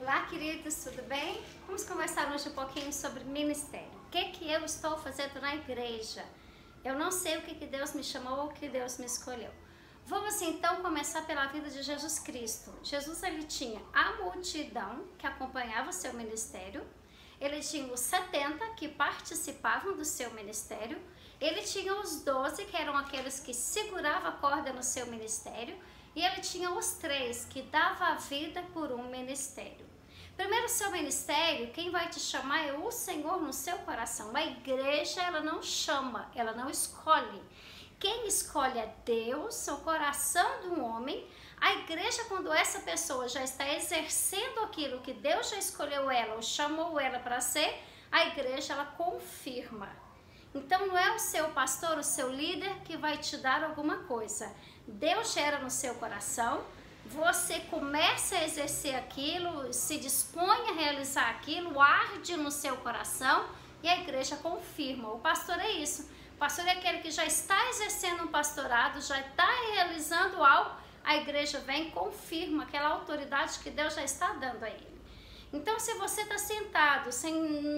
Olá, queridos, tudo bem? Vamos conversar hoje um pouquinho sobre ministério. O que eu estou fazendo na igreja? Eu não sei o que Deus me chamou ou o que Deus me escolheu. Vamos então começar pela vida de Jesus Cristo. Jesus, ele tinha a multidão que acompanhava o seu ministério, ele tinha os 70 que participavam do seu ministério, ele tinha os 12 que eram aqueles que seguravam a corda no seu ministério, e ele tinha os 3 que davam a vida por um ministério. Primeiro, o seu ministério, quem vai te chamar é o Senhor no seu coração. A igreja, ela não chama, ela não escolhe. Quem escolhe é Deus, o coração do homem. A igreja, quando essa pessoa já está exercendo aquilo que Deus já escolheu ela ou chamou ela para ser, a igreja, ela confirma. Então, não é o seu pastor, o seu líder que vai te dar alguma coisa. Deus gera no seu coração, você começa a exercer aquilo, se dispõe a realizar aquilo, arde no seu coração e a igreja confirma. O pastor é isso. O pastor é aquele que já está exercendo um pastorado, já está realizando algo, a igreja vem e confirma aquela autoridade que Deus já está dando a ele. Então, se você está sentado,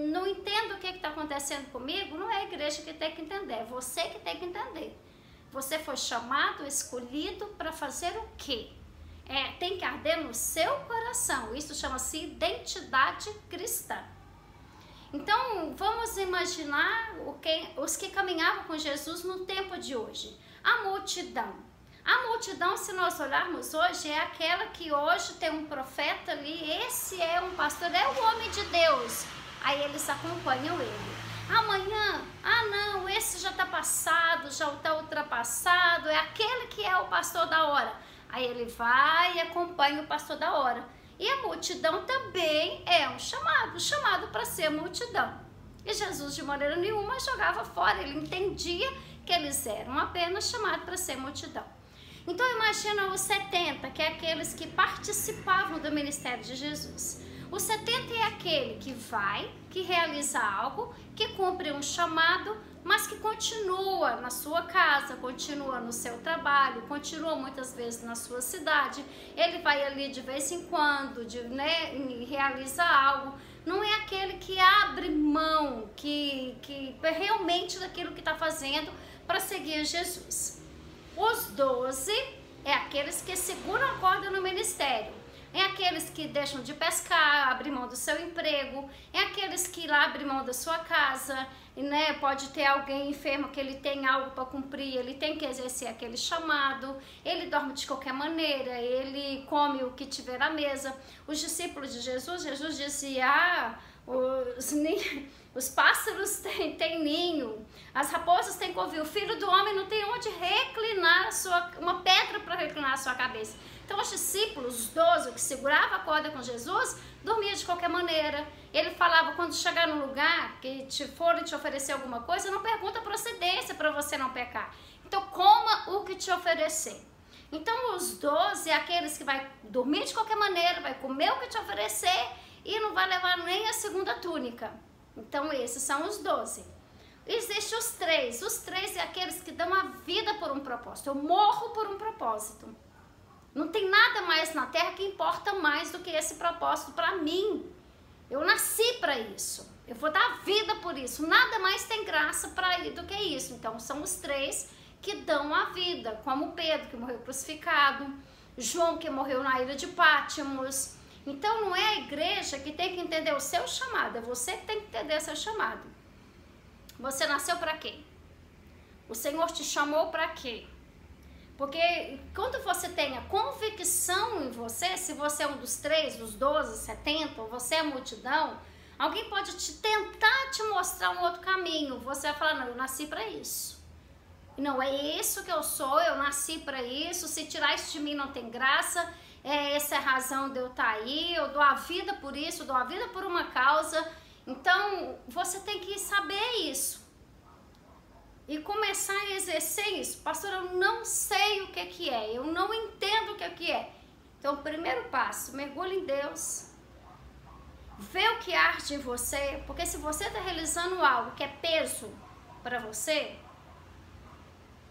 não entende o que está acontecendo comigo, não é a igreja que tem que entender, é você que tem que entender. Você foi chamado, escolhido para fazer o quê? Tem que arder no seu coração. Isso chama-se identidade cristã. Então, vamos imaginar os que caminhavam com Jesus no tempo de hoje. A multidão. A multidão, se nós olharmos hoje, é aquela que hoje tem um profeta ali, esse é um pastor, é o homem de Deus. Aí eles acompanham ele. Amanhã, não, esse já está passado, já está ultrapassado, é aquele que é o pastor da hora. Aí ele vai e acompanha o pastor da hora. E a multidão também é um chamado para ser multidão. E Jesus, de maneira nenhuma, jogava fora, ele entendia que eles eram apenas chamados para ser multidão. Então imagina os 70, que é aqueles que participavam do ministério de Jesus. O 70 é aquele que vai, que realiza algo, que cumpre um chamado, mas que continua na sua casa, continua no seu trabalho, continua muitas vezes na sua cidade. Ele vai ali de vez em quando, realiza algo. Não é aquele que abre mão, que realmente daquilo que está fazendo para seguir Jesus. Os 12 é aqueles que seguram a corda no ministério. É aqueles que deixam de pescar, abrem mão do seu emprego, é aqueles que lá abrem mão da sua casa, né? Pode ter alguém enfermo que ele tem algo para cumprir, ele tem que exercer aquele chamado, ele dorme de qualquer maneira, ele come o que tiver à mesa. Os discípulos de Jesus dizia, os pássaros têm ninho, as raposas têm covil, o filho do homem não tem onde reclinar uma pedra para reclinar a sua cabeça. Então os discípulos, os 12, que seguravam a corda com Jesus, dormiam de qualquer maneira. Ele falava, quando chegar no lugar que forem te oferecer alguma coisa, não pergunta a procedência para você não pecar. Então coma o que te oferecer. Então os 12 é aqueles que vai dormir de qualquer maneira, vai comer o que te oferecer e não vai levar nem a segunda túnica. Então esses são os 12. Existem os 3. Os 3 é aqueles que dão a vida por um propósito. Eu morro por um propósito. Não tem nada mais na terra que importa mais do que esse propósito para mim. Eu nasci para isso. Eu vou dar vida por isso. Nada mais tem graça do que isso. Então são os 3 que dão a vida, como Pedro, que morreu crucificado, João, que morreu na ilha de Pátimos. Então não é a igreja que tem que entender o seu chamado, é você que tem que entender o seu chamado. Você nasceu para quê? O Senhor te chamou para quê? Porque quando você tem a convicção em você, se você é um dos 3, dos 12, 70, ou você é multidão, alguém pode tentar te mostrar um outro caminho. Você vai falar, não, eu nasci para isso. Não, é isso que eu sou, eu nasci para isso, se tirar isso de mim não tem graça, essa é a razão de eu estar aí, eu dou a vida por isso, eu dou a vida por uma causa. Então, você tem que saber isso. E começar a exercer isso. Pastor, eu não sei o que é, eu não entendo o que é. Então, o primeiro passo, mergulhe em Deus, vê o que arde em você, porque se você está realizando algo que é peso para você,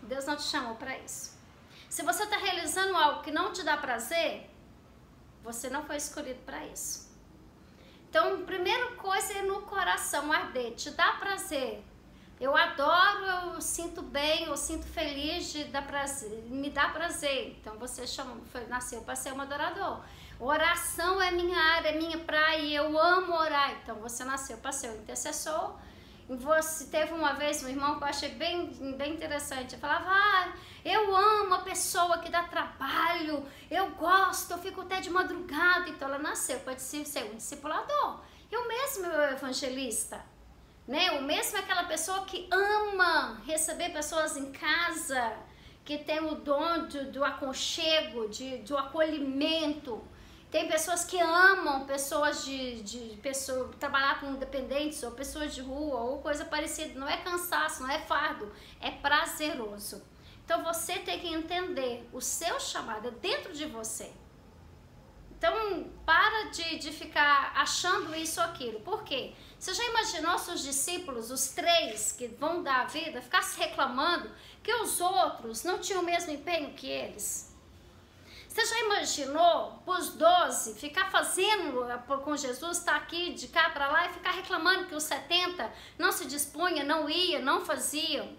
Deus não te chamou para isso. Se você está realizando algo que não te dá prazer, você não foi escolhido para isso. Então, primeira coisa é no coração arder, te dá prazer. Eu adoro, eu sinto bem, eu sinto feliz de dar prazer, me dá prazer. Então você nasceu para ser um adorador. Oração é minha área, é minha praia, e eu amo orar. Então você nasceu para ser um intercessor. E você teve uma vez um irmão que eu achei bem interessante. Eu falava, eu amo a pessoa que dá trabalho, eu gosto, eu fico até de madrugada. Então ela nasceu para ser um discipulador. Eu mesmo, meu evangelista. Né? O mesmo é aquela pessoa que ama receber pessoas em casa, que tem o dom do aconchego, do acolhimento. Tem pessoas que amam pessoas trabalhar com dependentes ou pessoas de rua ou coisa parecida. Não é cansaço, não é fardo, é prazeroso. Então você tem que entender o seu chamado dentro de você. Então, para de ficar achando isso ou aquilo. Por quê? Você já imaginou seus discípulos, os 3 que vão dar a vida, ficar se reclamando que os outros não tinham o mesmo empenho que eles? Você já imaginou os 12 ficar fazendo com Jesus, estar aqui de cá para lá e ficar reclamando que os 70 não se dispunha, não ia, não faziam?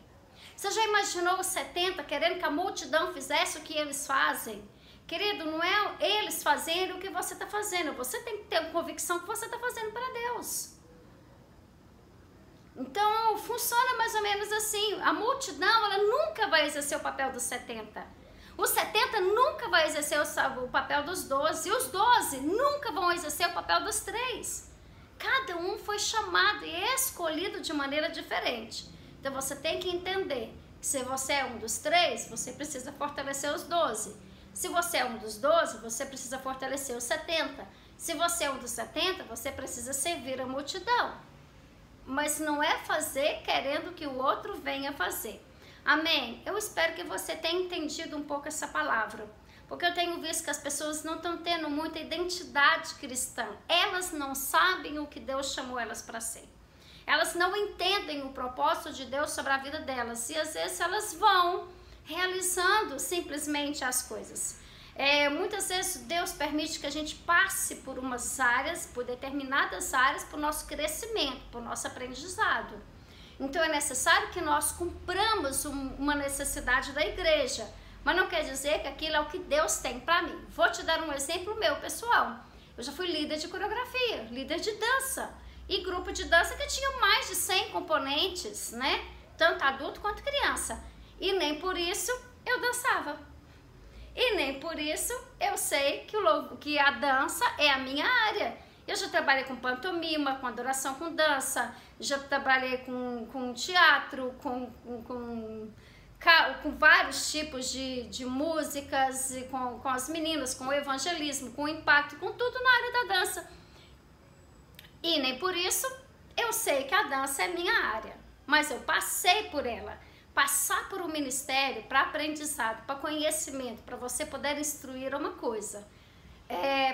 Você já imaginou os 70 querendo que a multidão fizesse o que eles fazem? Querido, não é eles fazendo o que você está fazendo. Você tem que ter a convicção que você está fazendo para Deus. Então, funciona mais ou menos assim. A multidão, ela nunca vai exercer o papel dos 70. Os 70 nunca vai exercer o papel dos 12. E os 12 nunca vão exercer o papel dos 3. Cada um foi chamado e escolhido de maneira diferente. Então, você tem que entender que se você é um dos 3, você precisa fortalecer os 12. Se você é um dos 12, você precisa fortalecer os 70. Se você é um dos 70, você precisa servir a multidão. Mas não é fazer querendo que o outro venha fazer. Amém? Eu espero que você tenha entendido um pouco essa palavra. Porque eu tenho visto que as pessoas não estão tendo muita identidade cristã. Elas não sabem o que Deus chamou elas para ser. Elas não entendem o propósito de Deus sobre a vida delas. E às vezes elas vão realizando simplesmente as coisas. Muitas vezes Deus permite que a gente passe por umas áreas, por determinadas áreas, para o nosso crescimento, para o nosso aprendizado. Então é necessário que nós cumpramos uma necessidade da igreja, mas não quer dizer que aquilo é o que Deus tem para mim. Vou te dar um exemplo meu, pessoal. Eu já fui líder de coreografia, líder de dança, e grupo de dança que tinha mais de 100 componentes, né? Tanto adulto quanto criança. E nem por isso eu dançava. E nem por isso eu sei que a dança é a minha área. Eu já trabalhei com pantomima, com adoração com dança, já trabalhei com teatro, com vários tipos de músicas, e com as meninas, com o evangelismo, com o impacto, com tudo na área da dança. E nem por isso eu sei que a dança é minha área, mas eu passei por ela. Passar por um ministério para aprendizado, para conhecimento, para você poder instruir uma coisa.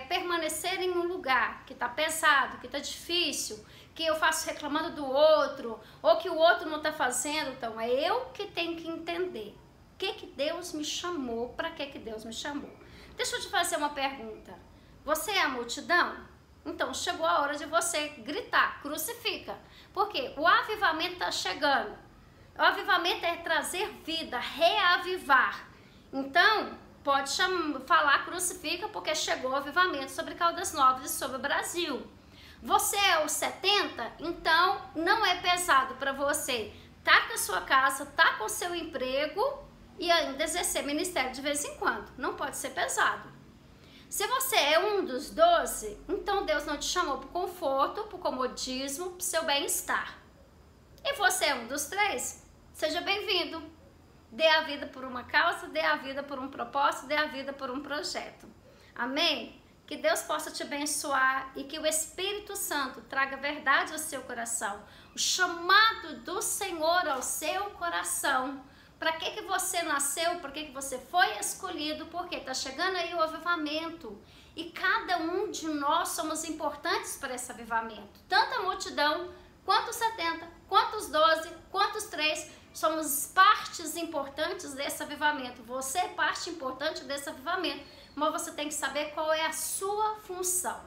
Permanecer em um lugar que está pesado, que está difícil, que eu faço reclamando do outro, ou que o outro não está fazendo, então é eu que tenho que entender o que Deus me chamou, para que Deus me chamou. Deixa eu te fazer uma pergunta. Você é a multidão? Então chegou a hora de você gritar, crucifica. Porque o avivamento está chegando. O avivamento é trazer vida, reavivar. Então, pode falar crucifica, porque chegou o avivamento sobre Caldas Novas e sobre o Brasil. Você é o 70, então não é pesado para você tá com a sua casa, tá com o seu emprego e ainda exercer ministério de vez em quando. Não pode ser pesado. Se você é um dos 12, então Deus não te chamou para o conforto, para o comodismo, para o seu bem-estar. E você é um dos 3, seja bem-vindo. Dê a vida por uma causa, dê a vida por um propósito, dê a vida por um projeto. Amém? Que Deus possa te abençoar e que o Espírito Santo traga verdade ao seu coração. O chamado do Senhor ao seu coração. Para que você nasceu, para que você foi escolhido, porque está chegando aí o avivamento. E cada um de nós somos importantes para esse avivamento. Tanto a multidão, quanto os 70, quanto os 12, quanto os 3, somos partes importantes desse avivamento. Você é parte importante desse avivamento, mas você tem que saber qual é a sua função.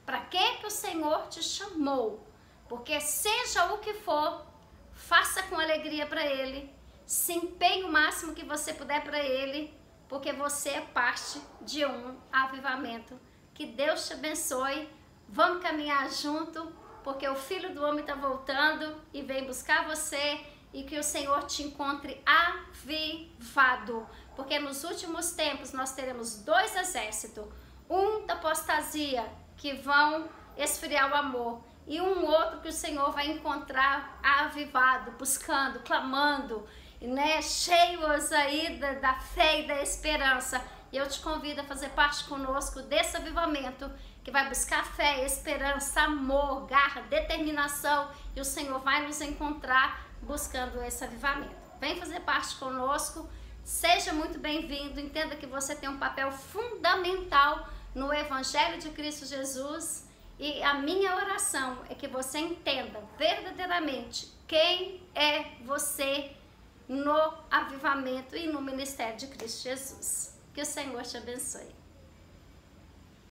para que o Senhor te chamou. Porque seja o que for, faça com alegria para Ele, se empenhe o máximo que você puder para Ele, porque você é parte de um avivamento. Que Deus te abençoe, vamos caminhar junto, porque o Filho do Homem está voltando e vem buscar você, e que o Senhor te encontre avivado, porque nos últimos tempos nós teremos 2 exércitos, um da apostasia, que vão esfriar o amor, e um outro que o Senhor vai encontrar avivado, buscando, clamando, né, cheios aí da fé e da esperança. E eu te convido a fazer parte conosco desse avivamento, que vai buscar fé, esperança, amor, garra, determinação, e o Senhor vai nos encontrar buscando esse avivamento. Vem fazer parte conosco, seja muito bem-vindo, entenda que você tem um papel fundamental no Evangelho de Cristo Jesus, e a minha oração é que você entenda verdadeiramente quem é você no avivamento e no ministério de Cristo Jesus. Que o Senhor te abençoe.